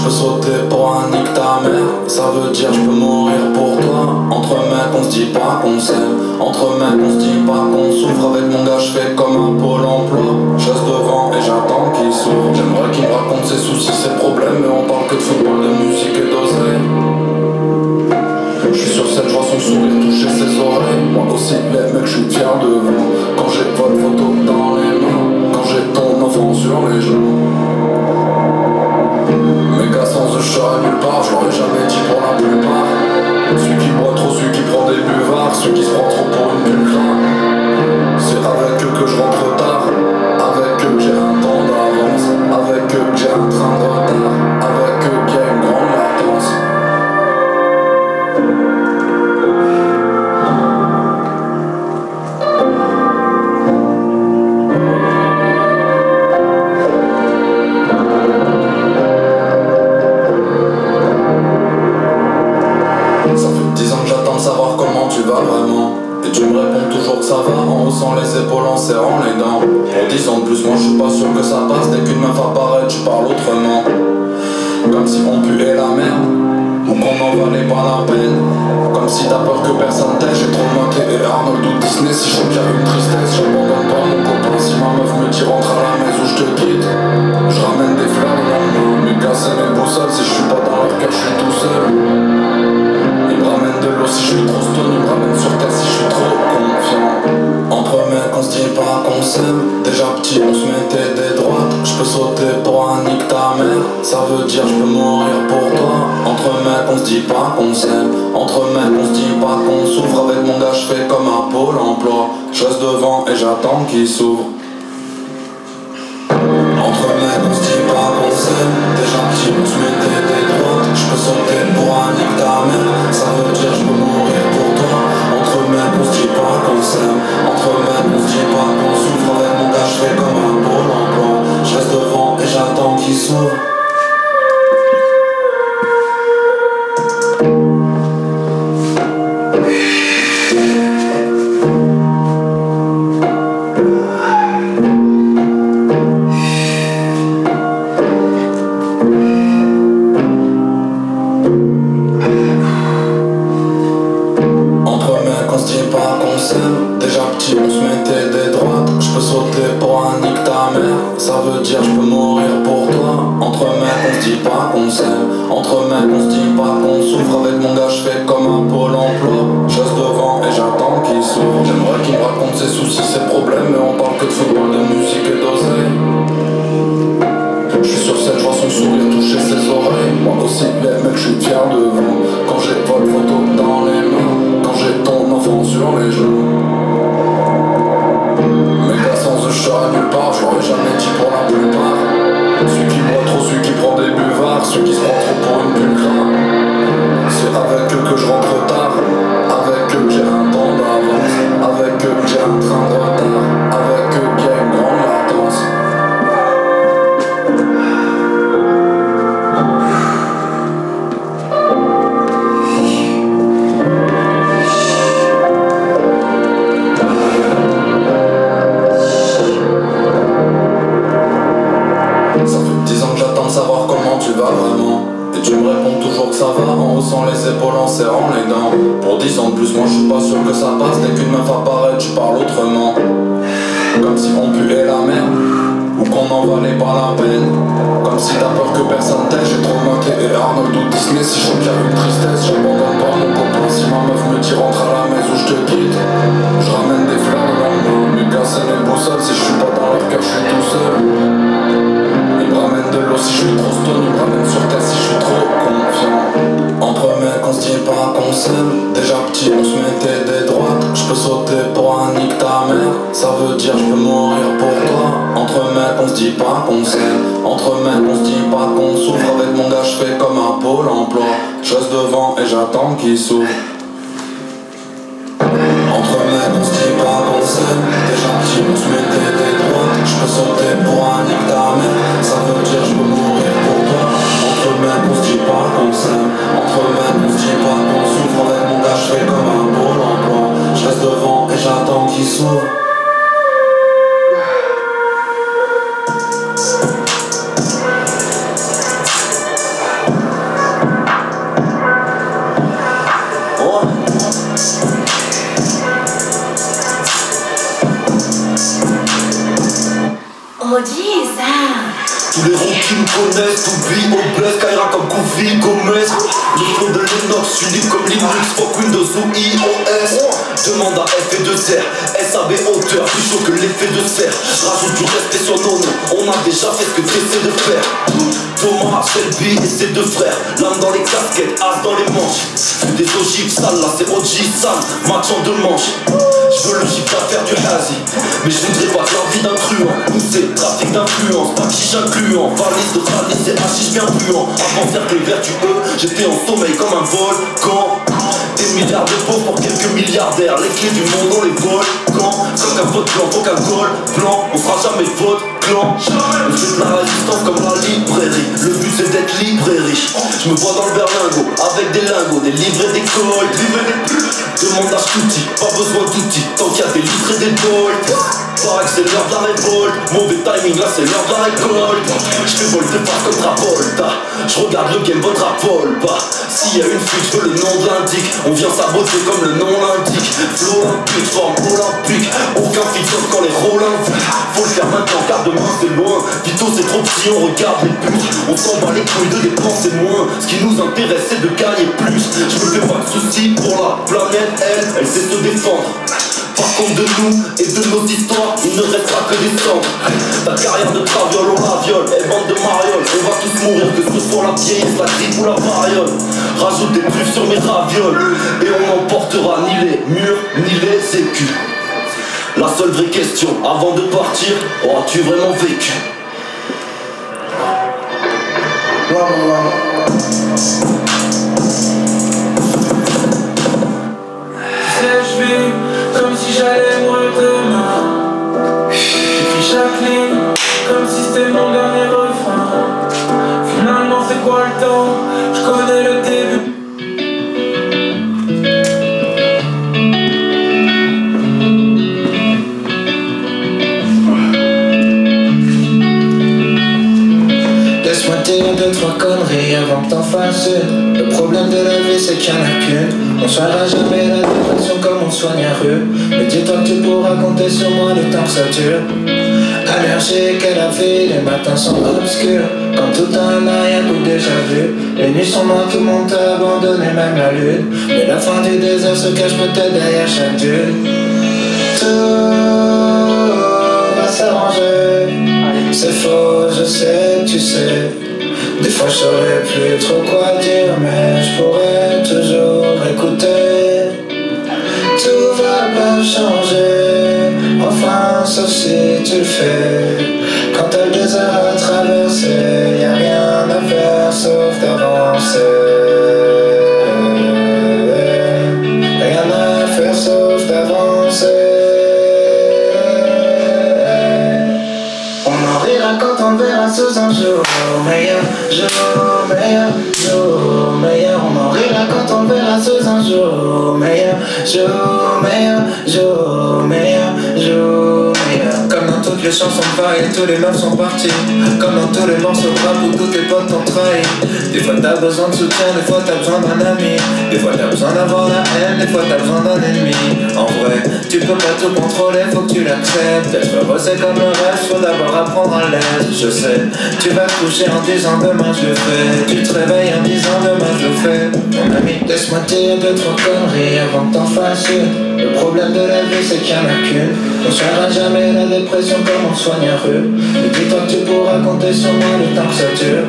peux sauter pour un nique ta mère. Ça veut dire je peux mourir pour toi. Entre mecs on se dit pas qu'on s'aime. Entre mecs on se dit pas qu'on souffre. Avec mon gars je fais comme un pôle emploi. Je reste devant et j'attends qu'il s'ouvre. J'aimerais qu'il me raconte ses soucis, ses problèmes. Mais on parle que de football, de musique et d'oseille. Je suis sur scène, je vois son sourire toucher ses oreilles. Moi aussi les mecs je suis fier de vous. Quand j'ai votre photo dans les mains, quand j'ai ton enfant sur les genoux. Mes gars sans eux je serais nulle part. Je l'aurais jamais dit pour la plupart. Celui qui boit trop, celui qui prend des buvards, celui qui se prend trop pour une pulcra. C'est avec eux que je rentre tard. Avec eux que j'ai un temps d'avance. Avec eux que j'ai un train de retard. Avec eux qu'il y a une grande latence. Ça fait 10 ans que j'attends de savoir comment tu vas vraiment. Et tu me réponds toujours que ça va en haussant les épaules, en serrant les dents. Pour 10 ans de plus, moi je suis pas sûr que ça passe. Dès qu'une meuf apparaît, tu parles autrement. Comme si on puait la merde, ou qu'on n'en valait pas la peine. Comme si t'as peur que personne t'aide. J'ai trop noté et Arnold ou Disney. Si je qu'il y a une tristesse, j'abandonne pas mon copain. Si ma meuf me dit rentre à la maison, je te quitte. Je ramène des fleurs le lendemain. Mes gars c'est mes boussoles. Si je suis pas dans leur cœur, je suis tout seul. Ils me ramènent de l'eau si je suis trop stone. Ils me ramènent sur terre si je suis trop confiant. Entre mecs on se dit pas qu'on s'aime. Déjà petit on se mettait des droites. Je peux sauter pour un nique ta mère. Ça veut dire je peux mourir pour toi. Entre mecs on se dit pas qu'on s'aime. Entre mecs on se dit pas qu'on souffre. Avec mon gars je fais comme un pôle emploi. Je reste devant et j'attends qu'il s'ouvre. Entre mecs on se dit pas qu'on s'aime. Déjà petit on se mettait des droites. Je peux sauter pour un nique ta mère. Ça veut dire je peux mourir pour toi. Entre mecs on se dit pas qu'on s'aime. Entre mecs on se dit pas qu'on souffre. Avec mon gars je fais comme un pôle emploi. Je reste devant et j'attends qu'il s'ouvre. Déjà petit on se mettait des droites. Je peux sauter pour un nique ta mère. Ça veut dire je peux mourir pour toi. Entre mecs on se dit pas qu'on s'aime. Entre mecs on se dit pas qu'on souffre. Avec mon gars je fais comme un pôle emploi. Je reste devant et j'attends qu'il s'ouvre. J'aimerais qu'il me raconte ses soucis, ses problèmes. Mais on parle que de football, de musique et d'oseille. Je suis sur scène, je vois son sourire toucher ses oreilles. Moi aussi les mecs je suis fier de vous. Quand j'ai votre photo dans les mains, quand j'ai ton enfant sur les genoux. Mes gars sans eux je serais nulle part. Je l'aurais jamais dit pour la plupart. Celui qui boit trop, celui qui prend des buvards, celui qui se prend trop pour une pulcra. C'est avec eux que je rentre tard. Avec eux que j'ai un temps d'avance. Avec eux que j'ai un train de retard. Avec eux qu'il y a une grande latence. Ça fait 10 ans que j'attends de savoir comment tu vas vraiment. Et tu me réponds toujours que ça va en haussant les épaules, en serrant les dents. Pour 10 ans de plus, moi je suis pas sûr que ça passe. Dès qu'une meuf apparaît, tu parles autrement. Comme si on puait la merde, ou qu'on n'en valait pas la peine. Comme si t'as peur que personne t'aide. J'ai trop noté et Arnold ou Disney. Si je qu'il y a une tristesse, j'abandonne pas mon copain. Si ma meuf me dit rentre à la maison, je te quitte. Je ramène des fleurs le lendemain. Mes gars c'est mes boussoles. Si je suis pas dans leur cœur, je suis tout seul. Ils me ramènent de l'eau si je suis trop stone. Ils me ramènent sur terre si je suis trop confiant. Entre mecs on se dit pas qu'on s'aime. Déjà petit on se mettait des droites. Je peux sauter pour un nique ta mère. Ça veut dire je peux mourir pour toi. Entre mecs on se dit pas qu'on s'aime. Entre mecs on se dit pas qu'on souffre. Avec mon gars je fais comme un pôle emploi. Je reste devant et j'attends qu'il s'ouvre. Entre mecs on se dit pas qu'on s'aime. Déjà petit on se mettait des droites. Je peux sauter pour un nique ta mère. Ça veut dire je peux mourir pour toi. Entre mecs on se dit pas qu'on s'aime. Entre mecs on se dit pas qu'on souffre. Avec mon gars je fais comme un pôle emploi. Je reste devant et j'attends qu'il s'ouvre. OG, ça. Tous les ronds qui me connaissent, t'oublies au bless, Kaira comme Kofi Gomez. Le flow de l'Inox, unique comme Linux, fuck Windows ou iOS. Demande à F et 2 R, SAB hauteur, plus chaud que l'effet de serre. Rajoute du respect sur nos noms, on a déjà fait ce que t'essaies de faire. Thomas, Shelby et ses deux frères, l'âme dans les casquettes, as dans les manches. Des ogives sales, là c'est OG sale, match en deux manches. J'veux le gif à faire du hazy, mais j'voudrais pas que la vie d'un truand. Nous c'est trafic d'influence, pas chiche incluant. Valise de rallye, c'est hachiche bien puant. Avant cercle vertueux, j'étais en sommeil comme un volcan. Des milliards de pauvres pour quelques milliardaires. Les clés du monde on les vole. Quand un vote blanc, faut qu'un col blanc. On sera jamais votre clan. On fait de la résistance comme la librairie. Le but c'est d'être libre et riche. Je me vois dans le berlingot, avec des lingots, des livres et des cols. Demande à Scouty, pas besoin d'outils. Tant qu'il y a des litres et des bols. Paraît que c'est l'heure de la révolte. Mauvais timing, là c'est l'heure de la récolte. J'fais volte pas comme Travolta. J'regarde le game, votre appole pas. S'il y a une fuite, j'veux le nom de l'indique. On vient saboter comme le nom l'indique. Flow olympique, forme olympique. Aucun fit sauf quand les rôles invitent. Faut le faire maintenant car demain c'est loin. Vito c'est trop petit, on regarde les buts. On s'en bat les couilles de dépenser moins. Ce qui nous intéresse c'est de gagner plus. Je me fais pas de soucis pour la planète, elle sait se défendre. Par contre de nous et de nos histoires, il ne restera que des cendres. Ta carrière de traviole, on la viole, et bande de marioles. On va tous mourir, que ce soit la vieillesse, la grippe ou la variole. Rajoute des trucs sur mes ravioles, et on n'emportera ni les murs, ni les écus. La seule vraie question, avant de partir, auras-tu vraiment vécu? Je vis comme si j'allais mourir demain. J'écris chaque ligne comme si c'était mon dernier refrain. Finalement c'est quoi le temps? Je connais le début. Laisse-moi te dire deux, trois conneries avant que t'en fasses une. Le problème de la vie c'est qu'il n'y en a qu'une. On soignera jamais la dépression comme on soigne un rhume. Mais dis-toi que tu pourras compter sur moi le temps que ça dure. Allergique à la vie, les matins sont obscurs. Quand tout un arrière-coup déjà vu. Les nuits sont noires, tout le monde t'a abandonné, même la lune. Mais la fin du désert se cache peut-être derrière chaque dune. Tout va s'arranger. C'est faux, je sais, tu sais. Des fois je saurais plus trop quoi dire, mais je pourrais toujours écouter. Tout va pas changer, enfin sauf si tu le fais. Quand t'as le désert à traverser, y'a rien à faire sauf d'avancer. Rien à faire sauf d'avancer. On en rira quand on verra sous un jour meilleur, jour meilleur, jour meilleur. On en rira quand on verra sous un jour meilleur, jour meilleur, jour meilleur, jour meilleur. Comme dans toutes les chansons de Paris, tous les meufs sont partis. Comme dans tous les morceaux de rap où tous tes potes t'ont trahi. Des fois t'as besoin de soutien, des fois t'as besoin d'un ami. Des fois t'as besoin d'avoir la haine, des fois t'as besoin d'un ennemi. En vrai, tu peux pas tout contrôler, faut que tu l'acceptes. Être heureux c'est comme le reste, faut d'abord apprendre à l'être. Je sais, tu vas te coucher en disant demain je le fais. Tu te réveilles en disant demain je le fais. Mon ami, laisse-moi te dire deux, trois conneries avant que t'en fasses une. Le problème de la vie c'est qu'il n'y en a qu'une. On soignera jamais la dépression comme on soigne un rhume. Mais dis-toi que tu pourras compter sur moi le temps que ça dure.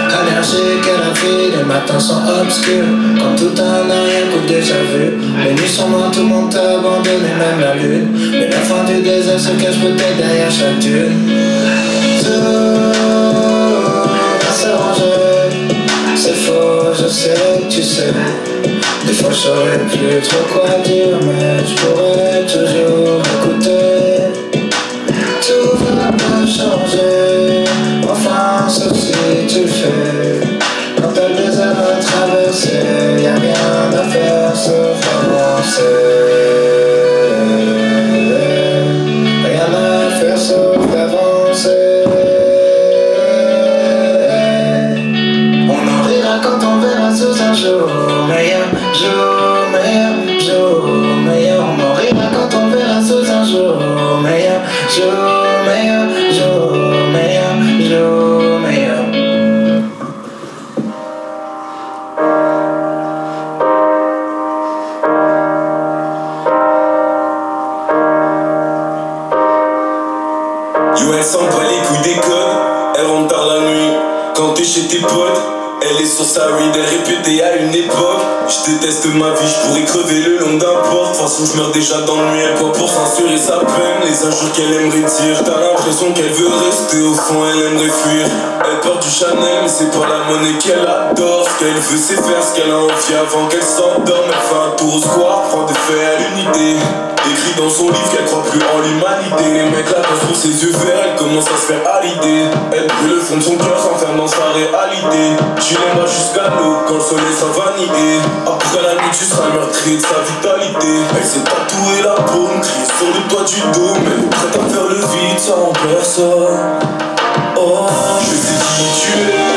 Allergique à la vie, les matins sont obscurs. Quand tout un arrière-coup déjà vu. Les nuits sont noires, tout le monde t'a abandonné, même la lune. Mais la fin du désert se cache peut-être derrière chaque dune. Tout va s'arranger. C'est faux, je sais, tu sais. Des fois je saurais plus trop quoi dire, mais je pourrais toujours écouter. Tout va pas changer, enfin sauf si tu le fais. Quand t'as le désert à traverser, y'a rien à faire sauf avancer. Rien à faire sauf d'avancer. On en rira quand on verra sous un jour meilleur, jour meilleur, jour meilleur. On en rira quand on verra sous un jour meilleur, jour meilleur, jour Yo, elle s'en bat les couilles des codes. Elle rentre tard la nuit quand t'es chez tes potes. Elle est sur sa weed, elle répétait à une époque. Je déteste ma vie, je pourrais crever le long d'un porte. De toute façon je meurs déjà d'ennui, elle quoi pour censurer sa peine. Les injures qu'elle aimerait dire, t'as l'impression qu'elle veut rester. Au fond elle aimerait fuir. Elle porte du Chanel mais c'est pas la monnaie qu'elle adore. Ce qu'elle veut c'est faire ce qu'elle a envie avant qu'elle s'endorme. Elle fait un tour au square, prend des faits à l'unité. Écrit dans son livre qu'elle croit plus en l'humanité. Les mecs la pensent pour ses yeux verts, elle commence à se faire à l'idée. Elle brûle le fond de son cœur, s'enferme dans sa réalité. Tu l'aimeras jusqu'à l'eau, quand le soleil s'en va nier. Après la nuit tu seras meurtrier de sa vitalité. Elle s'est tatouée la paume, criée sur le toit du dôme. Elle est prête à faire le vide sans personne. Oh, je sais qui tu es.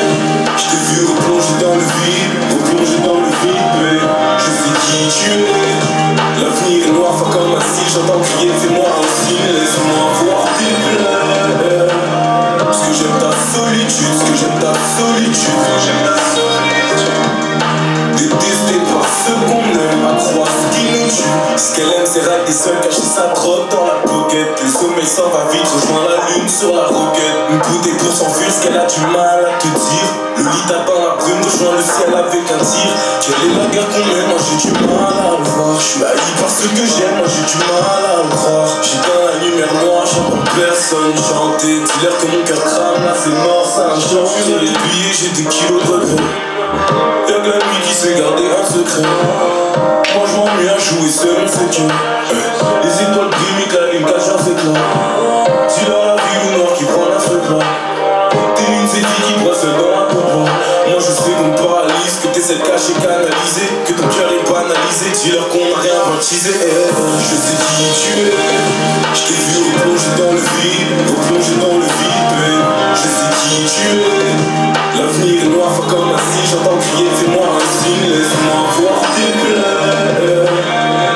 Je t'ai vu replonger dans le vide, replonger dans le vide, babe. Je sais qui tu es. L'avenir est noir, pas comme un cil. J'entends crier, fais-moi un signe, laisse-moi voir tes pleurs. Parce que j'aime ta solitude, ce que j'aime ta solitude, détesté par ceux qu'on aime, à croire ce qui nous tue. Ce qu'elle aime c'est rater seul, cacher sa drogue dans la pocket. Le sommeil s'en va vite, rejoint la lune sur la roquette. Une bouteille pour s'enfuir, ce qu'elle a du mal à te dire. Le lit tape dans la brume, rejoint le ciel avec un tir. Quelle est la guerre qu'on mène, moi j'ai du mal à le voir. Je suis haï par ce que j'aime, moi j'ai du mal à le croire. J'ai dans la lumière noire, j'entends personne chanter. Dis-leur que mon cœur crame, là c'est mort, ça a changé. Sur les billets, j'ai des kilos de regrets. Y'a que la nuit qui sait garder un secret. Moi je m'ennuie à jouer seul, on sait que les étoiles brillent, mais que la lune cache leurs éclats. Si là la ville ou noir qui prend la feuille plat. T'es une zéphie qui broie seule dans la pompe. Moi je sais qu'on me paralyse, que t'essaies de cacher, canaliser, que ton cœur est banalisé. Dis-leur qu'on n'a rien baptisé. Je sais qui tu es. Je t'ai vu replonger dans le vide, replonger dans le vide, babe. Je sais qui tu es. L'avenir est noir, pas comme un cil. J'entends crier, fais-moi un signe, laisse-moi voir tes pleurs.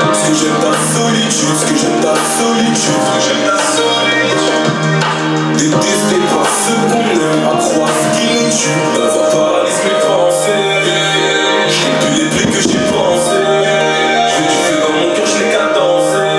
Parce que j'aime ta solitude, ce que j'aime ta solitude, ce que j'aime ta solitude. Détesté par ceux qu'on aime, à croire ce qui nous tue. La voix paralyse mes pensées. Je compte plus les plaies que j'ai pensées. Je fais du feu dans mon cœur, je n'ai qu'à danser.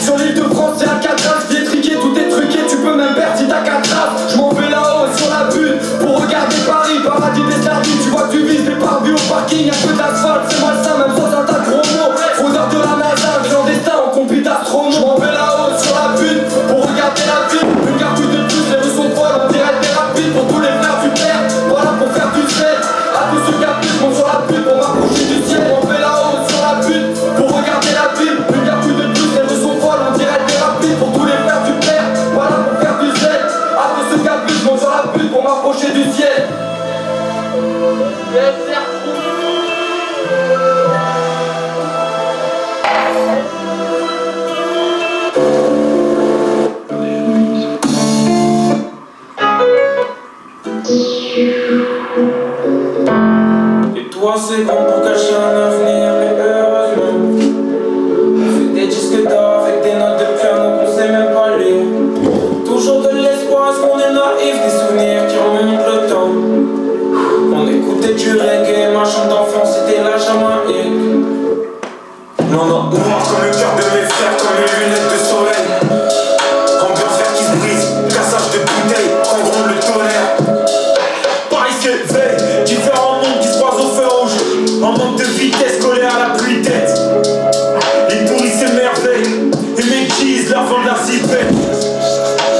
Sur l'île de France c'est Alcatraz, qui est triqué, tout est truqué, tu peux même perdre si t'as 4 traces. Je m'en vais là-haut sur la butte pour regarder Paris, paradis des sardines. Tu vois que tu vises des parvis au parking, y'a peu d'asphalte, c'est malsain même sans un tas de gros mots. Fraudeur de la NASA, clandestin en compil d'astronautes. Je m'en vais là-haut sur la butte pour regarder la ville. Une cartouche de plus, les rues sont folles, on dirait des rapides pour tous les frères du père. Voilà pour faire du zèle, à tous ceux qui appuient, je sur la butte pour m'approcher du ciel. Je m'en vais là-haut sur la butte pour regarder la ville. Une cartouche de plus, les rues sont folles, on dirait des rapides pour tous les frères du père. Voilà pour faire du zèle, à tous ceux qui appuient, je sur la butte pour m'approcher du ciel. Et toi c'est grand pour cacher un avenir, mais heureusement on fait des disques d'or avec des notes de piano qu'on sait même pas lire. Toujours de l'espoir, est-ce qu'on est naïf, des souvenirs qui remontent le temps. On écoutait du reggae, ma chambre d'enfant c'était la Jamaïque. Non, non, noir comme le cœur de mes frères, comme les lunettes de soleil. Ambiance vert qui se brise, cassage de bouteilles, quand gronde le tonnerre. Paris s'éveille, différents mondes qui se croisent au feu rouge. En manque de vitesse, collé à la pluie tête. Les touristes s'émerveillent, et médisent l'avant de la zipette.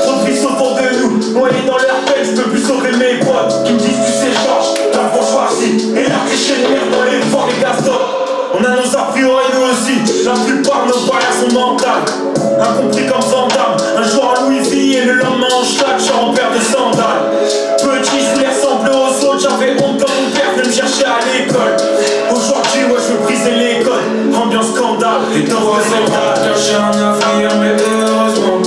Trop de vices autour de nous, noyés dans leur peine, je peux plus sauver mes potes. Qui me disent tu sais Georges, la bourgeoisie, et la déchaînée dans les forts et gastotes. On a nos a priori nous aussi, la plupart de nos barrières sont mentales. Incompris comme Van Damme, un jour à Louis V et le lendemain en schlag, je suis en paire de sandales. Petit, je voulais ressembler aux autres, j'avais honte quand mon père venait me chercher à l'école. Aujourd'hui, ouais, je veux briser l'école, ambiance scandale. Et toi c'est grand pour cacher un avenir, mais heureusement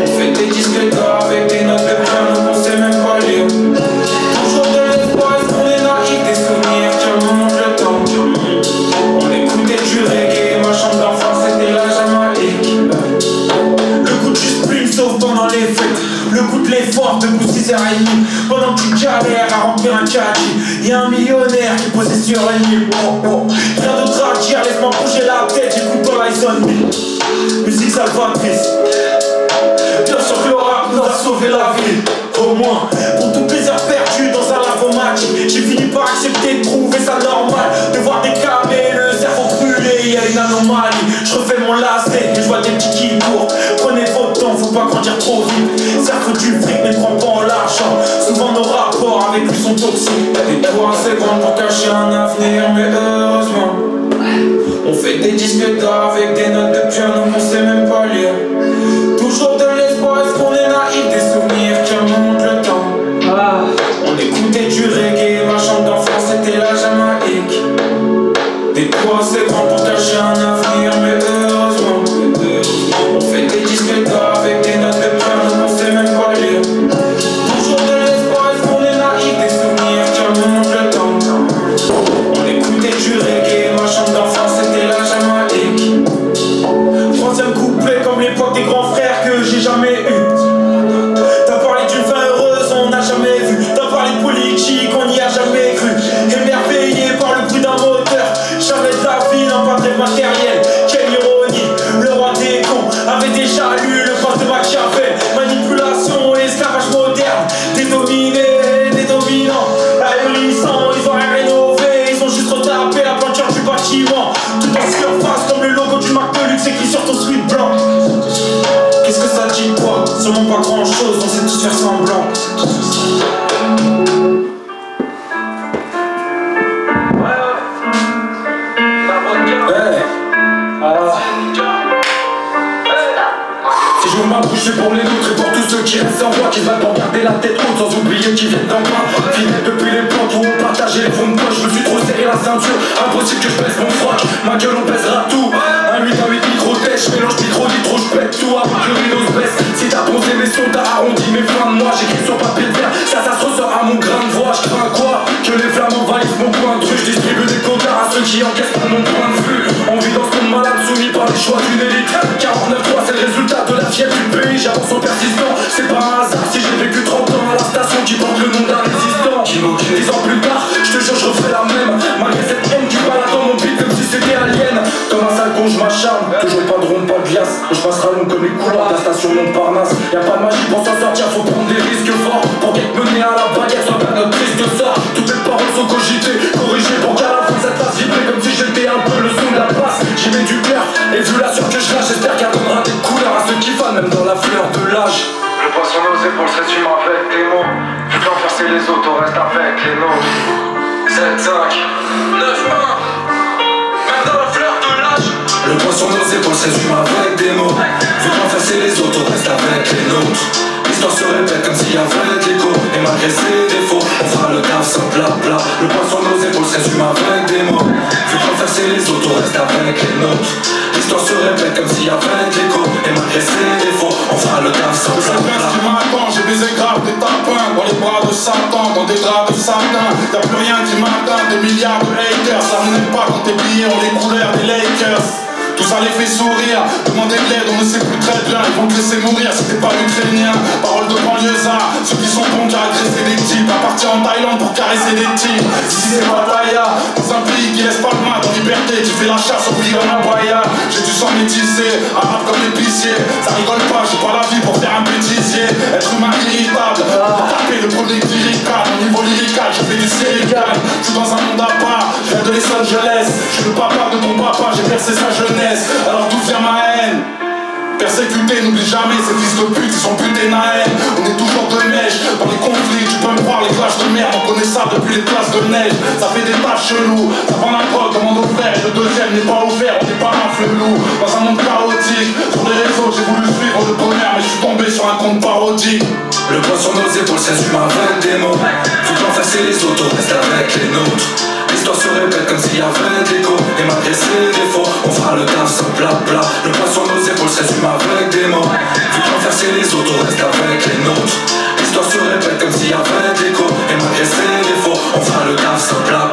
on fait des disques d'or avec des notes de piano qu'on sait même pas lire. Toujours de l'espoir, est-ce qu'on est naïf, des souvenirs qui remontent le temps. On écoutait du reggae, ma chambre d'enfant c'était la Jamaïque. Le goût du spring sauf pendant les fêtes. Le goût de l'effort, debout 6h30. Pendant que tu galères à remplir un caddie. Y'a un millionnaire qui posait sur une île. Oh oh, rien d'autre à dire, laisse-moi bouger la tête. J'écoute dans l'iPhone 1000. Musique salvatrice. Bien sûr que le rap nous a sauvé la vie. Au moins, pour toutes les heures perdues dans un lavomatique, j'ai fini par accepter de trouver ça normal. De voir des câbles et le cerveau brûlé, y'a une anomalie. Je refais mon lacet, mais je vois des petits qui courent. Prenez votre temps, faut pas grandir trop vite. Cerveau du fric, mais prends pas en l'argent. Souvent nos rapports avec lui sont toxiques. Et toi c'est grand pour cacher un avenir, mais heureusement on fait des disques d'or avec des notes de piano qu'on sait même pas lire. Toujours de l'espoir, est-ce qu'on est naïf, des souvenirs qui remontent le temps. On écoutait du reggae, ma chambre d'enfant c'était la Jamaïque. Et toi c'est grand pour cacher un avenir, mais heureusement on fait des disques d'or avec des notes de piano qu'on sait même pas lire. Toujours de l'espoir, est-ce qu'on est naïf, des souvenirs qui remontent le temps. On écoutait du reggae, ma chambre d'enfant c'était la Jamaïque. Troisième couplet comme l'époque des grands frères que j'ai jamais eu. T'as parlé d'une fin heureuse, on n'a jamais vu. T'as parlé de politique, on n'y a jamais cru. Émerveillé par le bruit d'un moteur. Jamais de la vie, non pas de rêve matériel. Quelle ironie, le roi des cons avait déjà lu le poste de Machiavel. Manipulation et esclavage moderne. Des dominés, des dominants. Ahurissants, ils ont rien rénové. Ils ont juste retapé la peinture du bâtiment. Tout en surface comme le logo du Mac de luxe écrit sur ton sweat blanc. Qu'est-ce que ça dit de toi? Sûrement pas grand chose, on sait tous faire semblant. Si je m'en bouche c'est pour les autres et pour tous ceux qui restent sans voix, qui veulent pas garder la tête haute sans oublier qu'ils viennent d'en bas. Fidèle depuis les plantes où on partageait les fonds de poche. Je me suis trop serré la ceinture, impossible que je baisse mon froc. Ma gueule on pèsera tout. Un 8 à 8 micro-tèche, mélange micro nitro, je pète tout avant que le rideau se baisse. Si t'as posé mes sons, t'as arrondi mes fins de moi. J'écris sur papier de verre, ça se ressort à mon grain de voix. Je crains quoi? Que les flammes envahissent mon coin de rue. Je distribue des quotas à ceux qui encaissent pas mon point de vue. On vit dans ce monde malade soumis par les choix d'une élite. 49.3 c'est le résultat de la fièvre du pays. J'avance en persistant, c'est pas un hasard si j'ai vécu 30 ans à la station qui porte le nom d'un résistant. 10 ans plus tard, je te jure je referai la même. Malgré cette haine qui balade dans mon beat comme si c'était alien. Dans ma salle quand je m'acharne, toujours pas de rond, pas de lien. Mathias. Je passerai long comme les couloirs de la station Montparnasse. Y'a pas de magie pour s'en sortir, faut prendre des risques forts. Pour qu'être mené à la baguette soit pas notre triste sort. Toutes les paroles sont cogitées, corrigées pour qu'à la fin cette fasse vibrer comme si j'étais un peu le son de la basse. J'y mets du cœur, et vu la sueur que je lâche, j'espère qu'elle donnera des couleurs à ceux qui fanent, même dans la fleur de l'âge. Le poisson nos épaules se résume avec des mots. Vu qu'enfoncer les autres, reste avec les nôtres. 7, 5, 9, 1. Même dans la fleur de l'âge. Le poids sur nos épaules se résume avec des mots. Vu qu'enfoncer les autres, reste avec les nôtres. L'histoire se répète comme s'il y avait de l'écho. Et malgré ses défauts, on fera le taf sans plat. Le poids sur nos épaules se résume avec des mots. Vu qu'enfoncer les autres, reste avec les nôtres. L'histoire se répète comme s'il y avait de l'écho. Et malgré ses défauts, on fera le taf sans plat. Ce qui m'attend, j'ai baisé grave des tapins dans les bras de Satan, dans des draps de satin. Y'a plus rien qui m'atteint, des milliards de haters. Ça n'aime pas quand tes billets ont les couleurs des Lakers. Tout ça les fait sourire, demander de l'aide, on ne sait plus très bien. Ils vont te laisser mourir si t'es pas ukrainien. Parole de banlieusard, ceux qui sont bons qu'à agresser des types, à partir en Thaïlande pour caresser des types. Ici c'est Pattaya, dans un pays qui laisse pas le mat en liberté, qui fait la chasse au prix d'un abaya. J'ai du sang métissé, arabe comme l'épicier. Ça rigole pas, j'ai pas la vie pour faire un bêtisier. Être humain irritable, pour taper le premier lyrical. Au niveau lyrical, je fais du sérical. Je suis dans un monde à part, je viens de Los Angeles. Je suis le papa de ton papa, j'ai percé sa jeunesse. Alors d'où vient ma haine? Persécuté, n'oublie jamais, ces fils de pute, ils sont butés na haine. On est toujours de neige, dans les conflits, tu peux me croire, les clashs de merde, on connaît ça depuis les classes de neige. Ça fait des tâches cheloues, ça prend la drogue, demande au frère, et le deuxième n'est pas offert, on n'est pas un flelou. Dans un monde chaotique, sur les réseaux, j'ai voulu suivre le bonheur, mais je suis tombé sur un compte parodique. Le poids sur nos épaules se résume avec des mots. Faut qu'enfoncer les autres, reste avec les nôtres. L'histoire se répète comme s'il y avait de l'écho. Et malgré ses défauts, on fera le taf sans plat. Le poids sur nos épaules se résume avec des mots. Vu qu'enfoncer les autres, reste avec les nôtres. L'histoire se répète comme s'il y avait de l'écho. Et malgré ses défauts, on fera le taf sans plat.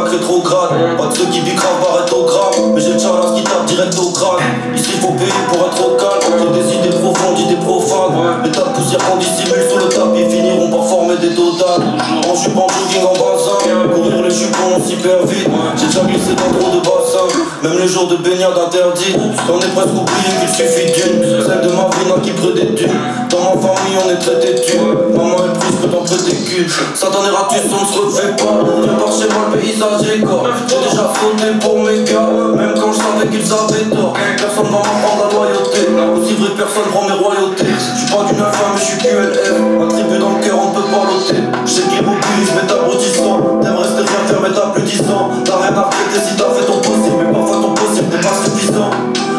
Rétrograde, pas de ceux qui piquent par rétrograde. Mais j'ai le challenge qui tape direct au crâne. Ici faut payer pour être au calme. J'ai des idées profondes, idées profanes. Les tas de poussière qu'on dissimule sous le tapis finiront par former des totales. En jupe, en jogging, en bassin. Courir les jupons hyper vite. J'ai déjà glissé dans trop de bassins. Même les jours de baignade interdits. J'en ai presque oublié qu'il suffit d'une. Celle de ma vie n'a qui prête des thunes. Dans ma famille on est traité de thunes. Maman est prise, peut t'en prêter qu'une. Satan et ratus, on ne se refait pas. Prépare chez moi le paysage et corps. J'ai déjà sauté pour mes gars. Même quand je savais qu'ils avaient tort. Personne va m'apprendre la loyauté. Aussi vrai personne prend mes royautés. Je suis pas d'une infâme mais je suis QLF. Un tribut dans le cœur on ne peut pas l'ôter. J'ai qui mobilise mais t'abrutissant. T'aimes rester rien faire mais t'as plus 10 ans. T'as rien à regretter si t'as fait ton possible. Mais parfois ton possible n'est pas suffisant.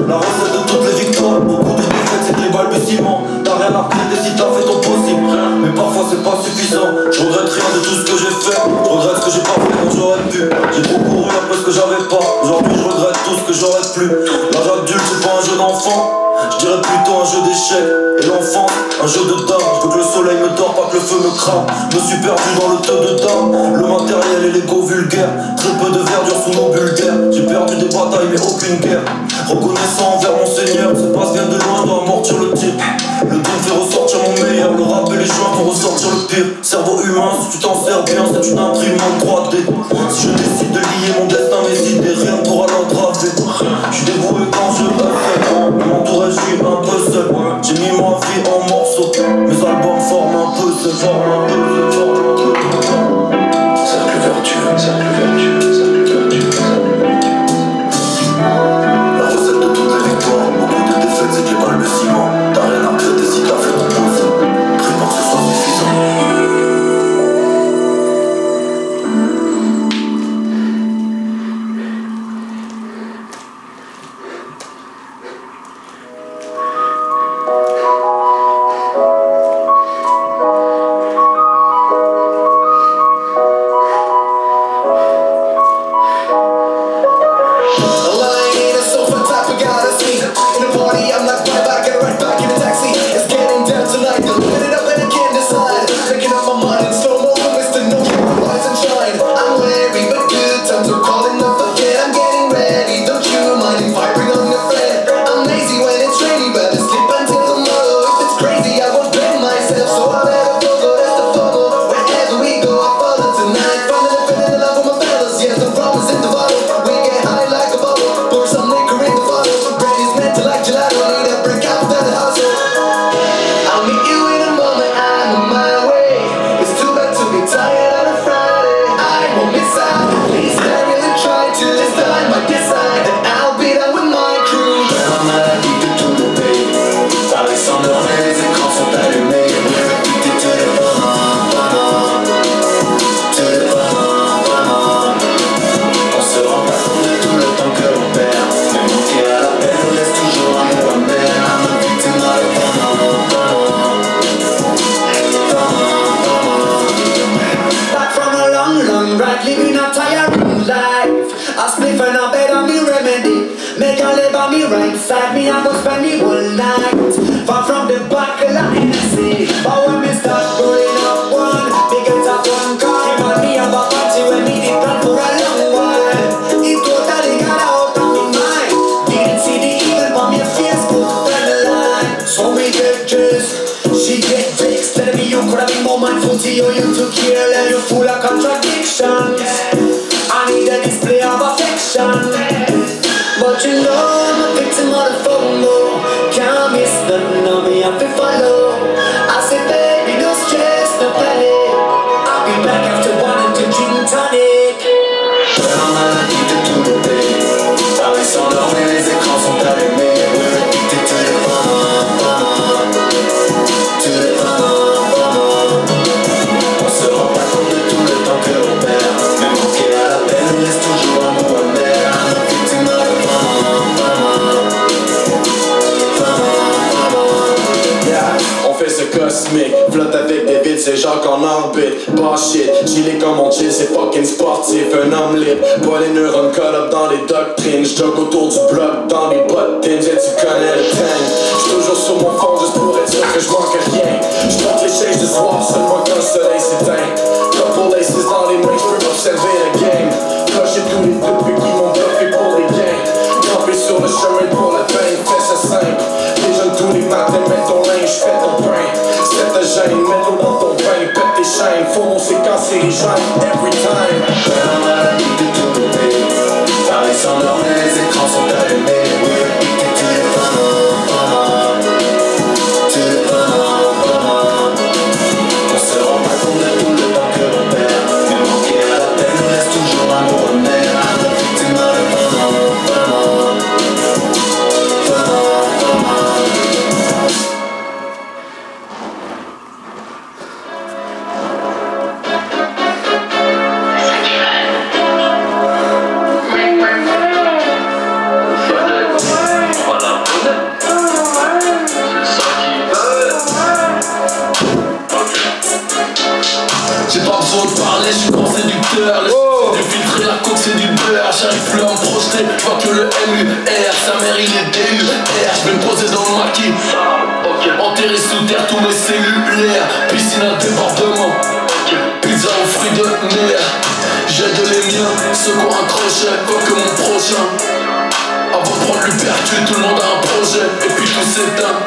La recette de toutes les victoires, beaucoup de défaites c'est des balbutiements. T'as rien à regretter si t'as fait ton possible. Mais parfois c'est pas suffisant. Je regrette rien de tout ce que j'ai fait. Je regrette ce que j'ai pas fait quand j'aurais pu. J'ai trop couru après ce que j'avais pas. Aujourd'hui je regrette tout ce que j'aurais plus. L'âge adulte c'est pas un jeu d'enfant. Je dirais plutôt un jeu d'échecs. Et l'enfant, un jeu de dames. Je veux que le soleil me dort, pas que le feu me crame. Je me suis perdu dans le teu de dames. Le matériel et l'ego vulgaire. Très peu de verdure sous nos vulgaires. J'ai perdu des batailles mais aucune guerre. Reconnaissant envers mon seigneur. Cette passe vient de loin, je dois amortir le tir. Le don fait ressortir mon meilleur. Le rap et les joints pour ressortir le pire. Cerveau humain, si tu t'en sers bien, c'est une imprimante 3D. Si je décide de lier mon destin, mes idées, rien ne pourra l'entraver. Je suis dévoué quand je rêve. Mon entourage, je suis un peu seul. J'ai mis ma vie en morceaux. Mes albums forment un peu ce cercle vertueux, cercle vertueux, cercle vertueux. La recette de toutes les victoires, beaucoup de défaites, c'est du balbutiement. T'as rien à regretter si t'as fait ton possible. Prie pour que ce soit suffisant. spend the whole night far from the buckle of Hennessy. But when me start rolling up one, me get a phone call. Man, me have a party when me did plan for a long while. It totally got out of my mind. Didn't see the evil on your Facebook timeline. So we get dressed, she get vexed, telling me you could have been more mindful to you, you took care less. You're full of contradictions. I need a display of affection. But you know I'm a victim of the FOMO. Can't miss nothing of me, I feel follow. I say baby, no stress, no panic. I'll be back after one and two gin and tonic. I'm addicted to the beat. Paris s'endort mais les écrans sont allumés. We're addicted to the fun. To the fun. On se rend pas compte de tout le temps que l'on perd. Même manquer à la peine, on reste toujours un mot amer. I'm a victim of the On fait ce cosmique, flotte avec des vides, c'est genre qu'en orbite. Bah shit, chiller comme on chill, c'est fucking sportif. Un homme libre, pas les neurones caught up dans les doctrines. J'jogue autour du bloc, dans les bottines, et tu connais le thing. J'suis toujours sur mon fond juste pour être sûr que j'manque rien. J'porte les chaises du soir seulement quand le soleil s'éteint. Couple laces dans les mains, j'peux observer le game. Clocher tous les deux puis qui m'ont bluffé pour les gains. Camper sur le chemin pour le pain, fais ça simple. Déjeune tous les matins, mets ton linge, fais ton pain. C'est ta gêne, mets l'eau dans ton vin, pète tes chaînes. Faut mon séquence et gêne, every time. I'm addicted to the beat. Paris s'endort mais les écrans sont allumés. We're addicted to the fun. To the fun. On se rend pas compte de tout le temps que l'on perd. Mais manquer à la peine, on reste toujours un mot amer. I'm a victim of the fun. J'ai pas besoin de parler, je suis grand séducteur. Le filtre et la coke c'est du beurre. J'arrive plus à me projeter, je vois que le MUR. Sa mère il est DUR. Je vais me poser dans le maquis. Enterré sous terre tous mes cellulaires. Piscine à débordement. Pizza aux fruits de mer. J'aide les miens, ceux qui ont un crochet, quoi que mon prochain. Avant de prendre l'upercute, tout le monde a un projet. Et puis tout s'éteint.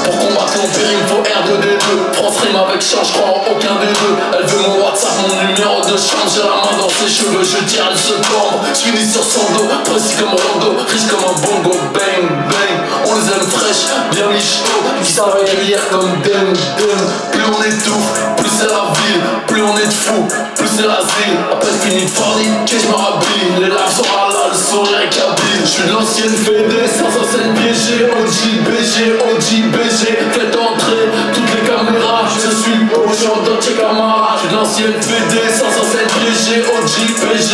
Pour combattre l'empire il me faut R2D2. France rime avec change, je crois en aucun des deux. Elle veut mon WhatsApp, mon numéro de chambre. J'ai la main dans ses cheveux, je tire, elle se tombe. Je finis sur son dos, précis comme Rondo, riche comme un bongo, bang bang. On les aime fraîches, bien michto, qui savent hier comme dem. Plus on étouffe, plus c'est la ville. Plus on est de fous, plus c'est l'asile. À peine fini de forniquer, je me rhabille. Les larmes sont halal, le sourire est kabyle. Je suis de l'ancienne fédé, sans ancienne piégée. OJBG, faites entrer toutes les caméras. Je suis beau, je suis en Dolce Camara. Je suis de l'ancienne fédé, sans ancienne piégée. OJBG,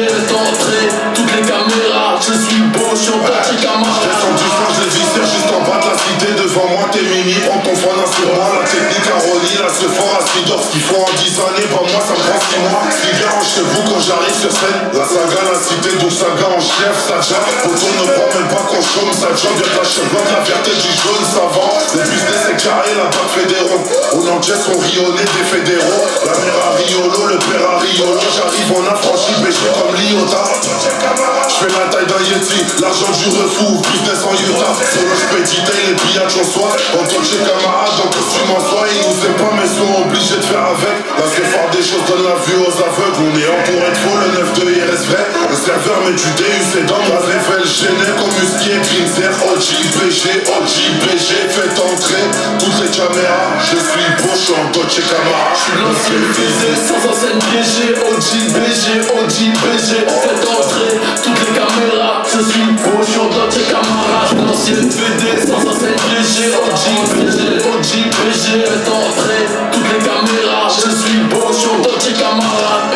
faites entrer toutes les caméras. Je suis beau, je suis en Dolce Camara. Descends doucement, je les viscère juste en bas de la cité. Devant moi t'es mini, prends ton phone sur moi. La technique à Rolly, là ce fort à Speedor. Ce qu'il faut en 10 années, bah moi ça me prend 6 mois. Speaker en chez vous quand j'arrive sur scène. La saga, la cité, donc saga en chef, ça jappe. Autour ne prend même pas qu'on chôme, ça job. Y'a de la cheveux, la fierté du jaune, ça vend. Le business est carré, la bague fédéraux. Au Nantes sont rionnés des fédéraux. La mère à Riolo, le père à Riolo. J'arrive, on a franchi péché comme l'Iota. J'fais la taille d'un Yeti, l'argent du refou, business en Utah. Solo j'péditaille les pillages en soi. En tant que camarade, en costume en soi. Ils nous aiment pas mais sont obligés de faire avec. Parce que faire des choses donne la vue aux aveugles. On est en pour être faux, le 9-2 il reste vrai. Le serveur met du DUC dans ma révèle gêné comme Musky et Cleanser. OJBG, faites entrer toutes les caméras. Je suis beau, je suis en Dolce Camara. Je suis l'ancienne fusée, sans ancienne piégée. OJBG, faites entrer toutes les caméras. Je suis beau, je suis en Dolce Camara. Je suis l'ancienne fusée, sans ancienne piégée. OJBG, faites entrer toutes les caméras. Je suis beau, je suis en Dolce Camara.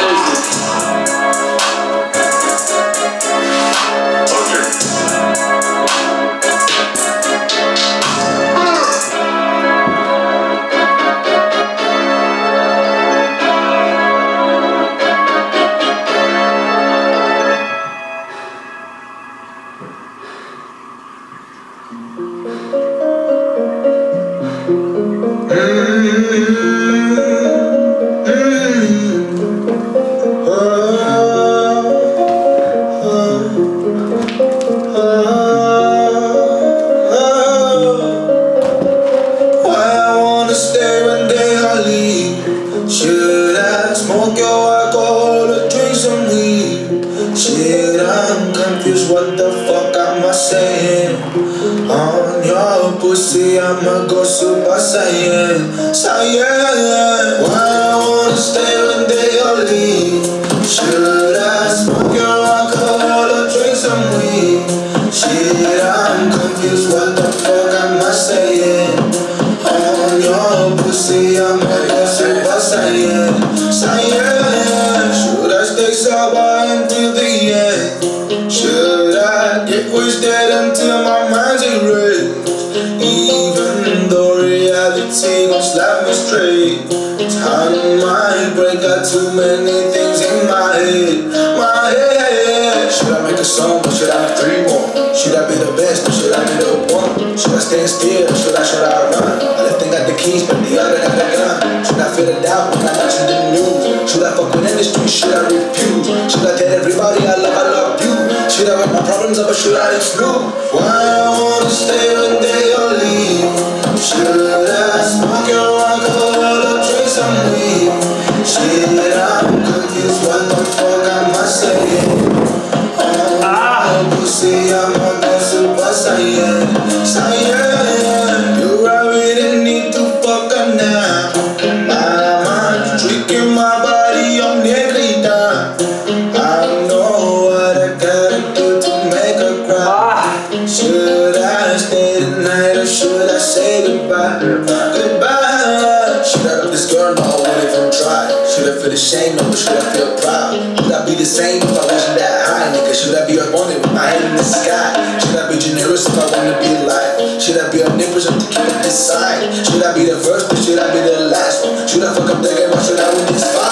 or leave? Should I smoke your alcohol or drink some weed? Shit, I'm confused, what the fuck am I saying? On your pussy, I'ma go Super Saiyan. Saiyan. Why I wanna stay when they all leave? Should I smoke your alcohol or drink some weed? Shit, I'm confused, what the fuck am I saying? On your pussy, I'ma go Super Saiyan. Saiyan. Should I stay sober until the end? Should I get wasted until my mind's erased? Even though reality gon' slap me straight, time might break, got too many things in my head. My head. Should I make a song or should I have 3 more? Should I be the best or should I be the one? Should I stand still or should I run? I left got the keys but the other got the gun. Should I feel the doubt when I watch the news? Should I fuck with industry? Should I refuse? Should I tell everybody I love you? Should I write my problems up or should I exclude? Why I wanna stay when they all leave? Should I smoke your alcohol or drink some weed? Shit, I'm confused, what the fuck am I saying? Oh, pussy, I'ma go Super Saiyan. Saiyan. You really need to fuck her now. My mind's tricking my body on every time. I know what I gotta do to make her cry. Should I stay tonight or should I say goodbye? Goodbye. Should I love this girl? No, I won't even try. Should I feel ashamed or should I feel proud? Should I be the same if I wasn't that high, nigga? Should I be unwanted with my head in the sky? Should I be generous if I wanna be alive? Should I be omnipresent to keep it this side? Should I be the first or should I be the last one? Should I fuck up the game or should I win this fight?